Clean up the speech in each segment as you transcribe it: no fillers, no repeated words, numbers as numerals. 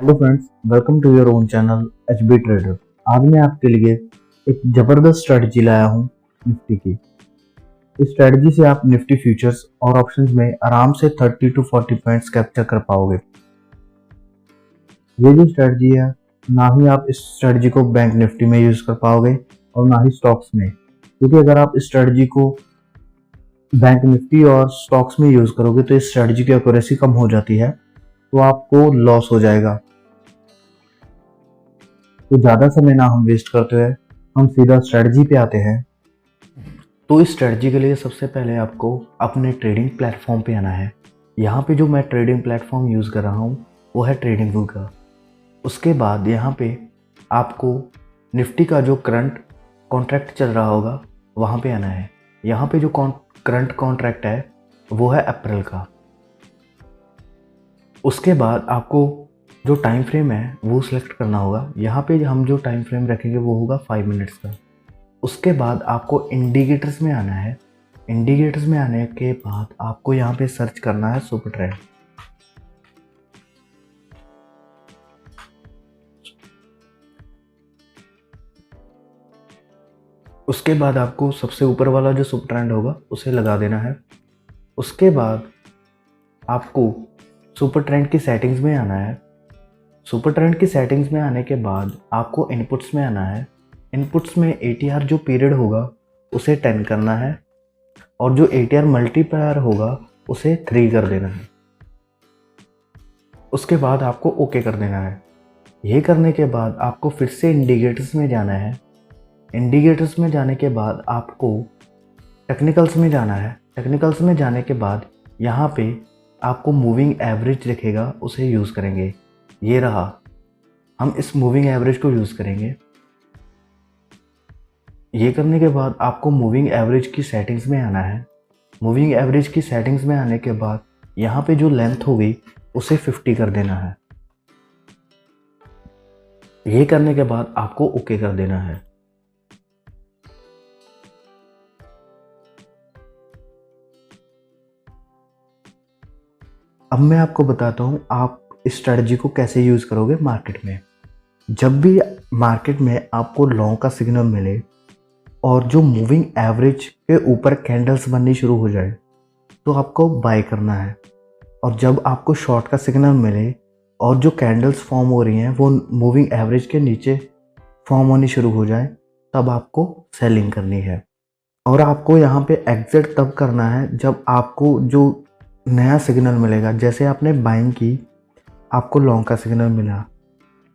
Hello friends, welcome to your own channel H B trader. आज मैं आपके लिए एक ज़बरदस्त स्ट्रेटजी लाया हूँ निफ्टी की। इस स्ट्रेटजी से आप निफ्टी फ्यूचर्स और ऑप्शंस में आराम से 30 टू 40 पॉइंट्स कैप्चर कर पाओगे। ये जो स्ट्रेटजी है, ना ही आप इस स्ट्रेटजी को बैंक निफ्टी में यूज़ कर पाओगे और ना ही स्टॉक्स में, क्योंकि अगर आप इस स्ट्रेटजी को बैंक निफ्टी और स्टॉक्स में यूज़ करोगे तो इस स्ट्रेटजी की एक्यूरेसी कम हो जाती है, तो आपको लॉस हो जाएगा। तो ज़्यादा समय ना हम वेस्ट करते हुए हम सीधा स्ट्रेटजी पे आते हैं। तो इस स्ट्रेटजी के लिए सबसे पहले आपको अपने ट्रेडिंग प्लेटफॉर्म पे आना है। यहाँ पे जो मैं ट्रेडिंग प्लेटफॉर्म यूज़ कर रहा हूँ वो है ट्रेडिंग व्यू का। उसके बाद यहाँ पे आपको निफ्टी का जो करंट कॉन्ट्रैक्ट चल रहा होगा वहाँ पे आना है। यहाँ पे जो करंट कॉन्ट्रैक्ट है वो है अप्रैल का। उसके बाद आपको जो टाइम फ्रेम है वो सिलेक्ट करना होगा। यहाँ पे हम जो टाइम फ्रेम रखेंगे वो होगा 5 मिनट्स का। उसके बाद आपको इंडिकेटर्स में आना है। इंडिकेटर्स में आने के बाद आपको यहाँ पे सर्च करना है सुपर ट्रेंड। उसके बाद आपको सबसे ऊपर वाला जो सुपर ट्रेंड होगा उसे लगा देना है। उसके बाद आपको सुपर ट्रेंड की सेटिंग्स में आना है। सुपर ट्रेंड की सेटिंग्स में आने के बाद आपको इनपुट्स में आना है। इनपुट्स में ATR जो पीरियड होगा उसे 10 करना है और जो ATR मल्टीप्लायर होगा उसे 3 कर देना है। उसके बाद आपको ओके कर देना है। ये करने के बाद आपको फिर से इंडिकेटर्स में जाना है। इंडिकेटर्स में जाने के बाद आपको टेक्निकल्स में जाना है। टेक्निकल्स में जाने के बाद यहाँ पे आपको मूविंग एवरेज दिखेगा, उसे यूज़ करेंगे। ये रहा, हम इस मूविंग एवरेज को यूज़ करेंगे। ये करने के बाद आपको मूविंग एवरेज की सेटिंग्स में आना है। मूविंग एवरेज की सेटिंग्स में आने के बाद यहाँ पे जो लेंथ होगी उसे 50 कर देना है। ये करने के बाद आपको ओके कर देना है। अब मैं आपको बताता हूँ आप इस स्ट्रेटजी को कैसे यूज़ करोगे मार्केट में। जब भी मार्केट में आपको लॉन्ग का सिग्नल मिले और जो मूविंग एवरेज के ऊपर कैंडल्स बननी शुरू हो जाए तो आपको बाय करना है। और जब आपको शॉर्ट का सिग्नल मिले और जो कैंडल्स फॉर्म हो रही हैं वो मूविंग एवरेज के नीचे फॉर्म होनी शुरू हो जाए तब आपको सेलिंग करनी है। और आपको यहाँ पे एग्जिट तब करना है जब आपको जो नया सिग्नल मिलेगा। जैसे आपने बाइंग की, आपको लॉन्ग का सिग्नल मिला,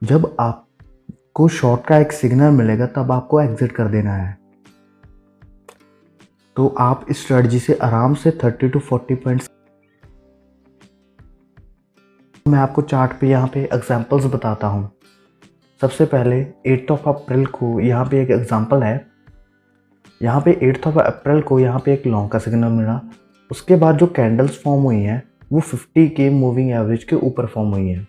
जब आपको शॉर्ट का एक सिग्नल मिलेगा तब आपको एग्जिट कर देना है। तो आप इस स्ट्रेटजी से आराम से 30 टू 40 पॉइंट्स। मैं आपको चार्ट पे यहाँ पे एग्जांपल्स बताता हूँ। सबसे पहले 8 अप्रैल को यहाँ पे एक एग्जांपल है। यहाँ पे 8 अप्रैल को यहाँ पे एक लॉन्ग का सिग्नल मिला। उसके बाद जो कैंडल्स फॉर्म हुई हैं वो 50 के मूविंग एवरेज के ऊपर फॉर्म हुई हैं।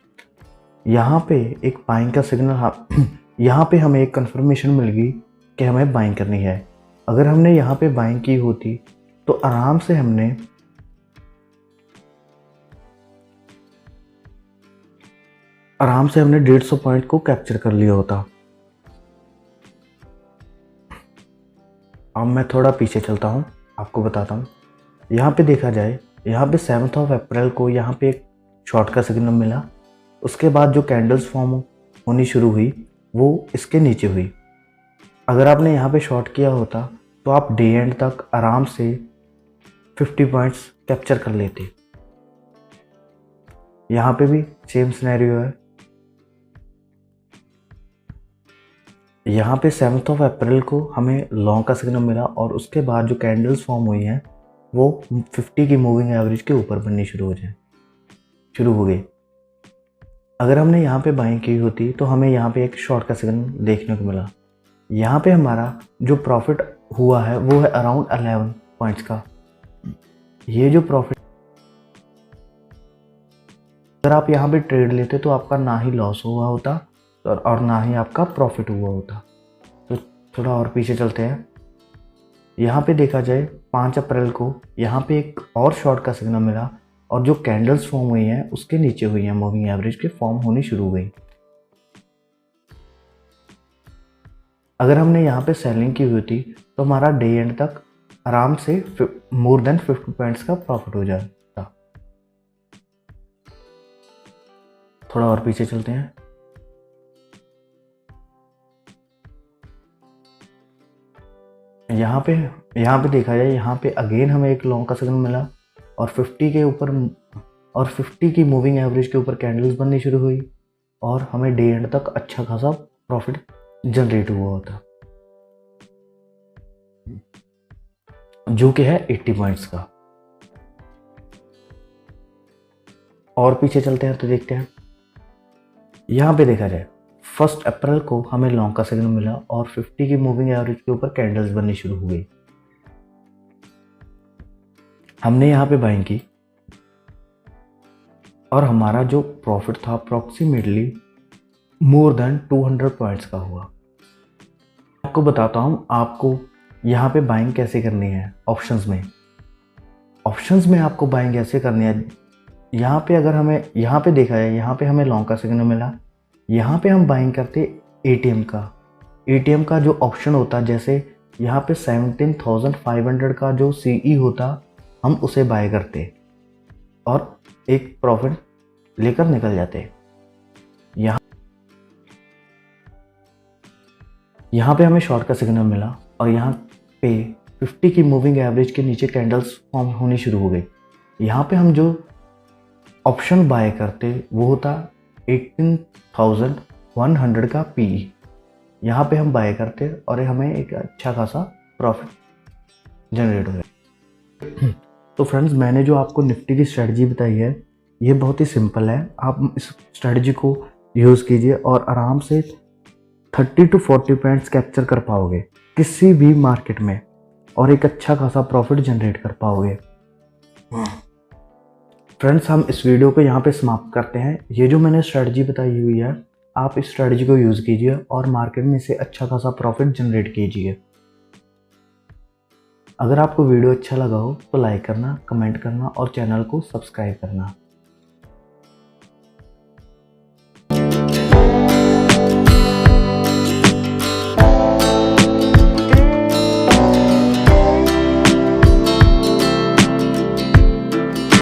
यहाँ पे एक बाइंग का सिग्नल यहाँ पे हमें एक कंफर्मेशन मिल गई कि हमें बाइंग करनी है। अगर हमने यहाँ पे बाइंग की होती तो आराम से हमने हमने 150 पॉइंट को कैप्चर कर लिया होता। अब मैं थोड़ा पीछे चलता हूँ, आपको बताता हूँ। यहाँ पे देखा जाए, यहाँ पे 7 अप्रैल को यहाँ पे एक शॉर्ट का सिग्नल मिला। उसके बाद जो कैंडल्स फॉर्म होनी शुरू हुई वो इसके नीचे हुई। अगर आपने यहाँ पे शॉर्ट किया होता तो आप डे एंड तक आराम से 50 पॉइंट्स कैप्चर कर लेते। यहाँ पे भी सेम सिनेरियो है। यहाँ पे 7 अप्रैल को हमें लॉन्ग का सिग्नल मिला और उसके बाद जो कैंडल्स फॉर्म हुई हैं वो 50 की मूविंग एवरेज के ऊपर बननी शुरू हो गई। अगर हमने यहाँ पे बाइंग की होती तो हमें यहाँ पे एक शॉर्ट का सिग्नल देखने को मिला। यहाँ पे हमारा जो प्रॉफिट हुआ है वो है अराउंड 11 पॉइंट्स का। ये जो प्रॉफिट, अगर आप यहाँ पे ट्रेड लेते तो आपका ना ही लॉस हुआ होता और ना ही आपका प्रॉफिट हुआ होता। तो थोड़ा और पीछे चलते हैं। यहाँ पे देखा जाए 5 अप्रैल को यहाँ पे एक और शॉर्ट का सिग्नल मिला और जो कैंडल्स फॉर्म हुई हैं उसके नीचे हुई हैं मूविंग एवरेज के फॉर्म होनी शुरू हो गई। अगर हमने यहाँ पे सेलिंग की हुई थी तो हमारा डे एंड तक आराम से मोर देन 50 पॉइंट्स का प्रॉफिट हो जाता। थोड़ा और पीछे चलते हैं। यहाँ पे देखा जाए, यहाँ पे अगेन हमें एक लॉन्ग का सिग्नल मिला और 50 की मूविंग एवरेज के ऊपर कैंडल्स बननी शुरू हुई और हमें डे एंड तक अच्छा खासा प्रॉफिट जनरेट हुआ होता, जो कि है 80 पॉइंट्स का। और पीछे चलते हैं तो देखते हैं, यहाँ पे देखा जाए 1 अप्रैल को हमें लॉन्ग का सिग्नल मिला और 50 की मूविंग एवरेज के ऊपर कैंडल्स बननी शुरू हो गई। हमने यहाँ पे बाइंग की और हमारा जो प्रॉफिट था अप्रॉक्सीमेटली मोर देन 200 पॉइंट्स का हुआ। आपको बताता हूँ आपको यहाँ पे बाइंग कैसे करनी है। ऑप्शंस में आपको बाइंग ऐसे करनी है। यहाँ पे अगर हमें यहाँ पे देखा है, यहाँ पे हमें लॉन्ग का सिग्नल मिला, यहाँ पे हम बाइंग करते एटीएम का जो ऑप्शन होता, जैसे यहाँ पे 17,500 का जो सीई होता, हम उसे बाय करते और एक प्रॉफिट लेकर निकल जाते। यहाँ पे हमें शॉर्ट का सिग्नल मिला और यहाँ पे 50 की मूविंग एवरेज के नीचे कैंडल्स फॉर्म होनी शुरू हो गई। यहाँ पे हम जो ऑप्शन बाय करते वो होता 18,100 का पी। यहाँ पे हम बाय करते और हमें एक अच्छा खासा प्रॉफिट जनरेट हो गया। तो फ्रेंड्स, मैंने जो आपको निफ्टी की स्ट्रेटजी बताई है ये बहुत ही सिंपल है। आप इस स्ट्रेटजी को यूज़ कीजिए और आराम से 30 to 40 पॉइंट्स कैप्चर कर पाओगे किसी भी मार्केट में और एक अच्छा खासा प्रॉफिट जनरेट कर पाओगे। फ्रेंड्स, हम इस वीडियो को यहाँ पे समाप्त करते हैं। ये जो मैंने स्ट्रेटजी बताई हुई है, आप इस स्ट्रेटजी को यूज़ कीजिए और मार्केट में से अच्छा खासा प्रॉफिट जनरेट कीजिए। अगर आपको वीडियो अच्छा लगा हो तो लाइक करना, कमेंट करना और चैनल को सब्सक्राइब करना।